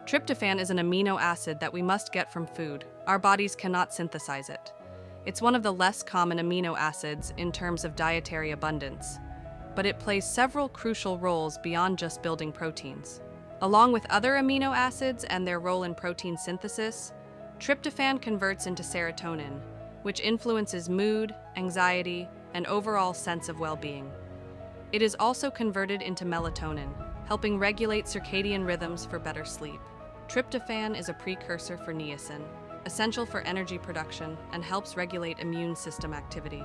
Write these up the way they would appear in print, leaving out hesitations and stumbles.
Tryptophan is an amino acid that we must get from food. Our bodies cannot synthesize it. It's one of the less common amino acids in terms of dietary abundance, but it plays several crucial roles beyond just building proteins. Along with other amino acids and their role in protein synthesis, tryptophan converts into serotonin, which influences mood, anxiety, and overall sense of well-being. It is also converted into melatonin, helping regulate circadian rhythms for better sleep. Tryptophan is a precursor for niacin, essential for energy production and helps regulate immune system activity.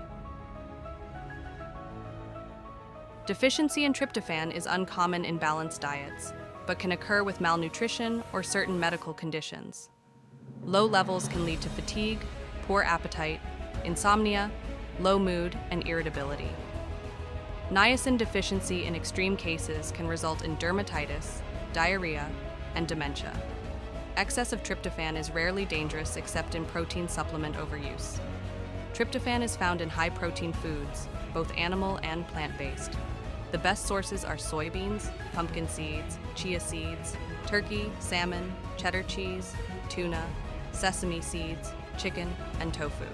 Deficiency in tryptophan is uncommon in balanced diets, but can occur with malnutrition or certain medical conditions. Low levels can lead to fatigue, poor appetite, insomnia, low mood, and irritability. Niacin deficiency in extreme cases can result in dermatitis, diarrhea, and dementia. Excess of tryptophan is rarely dangerous except in protein supplement overuse. Tryptophan is found in high-protein foods, both animal and plant-based. The best sources are soybeans, pumpkin seeds, chia seeds, turkey, salmon, cheddar cheese, tuna, sesame seeds, chicken, and tofu.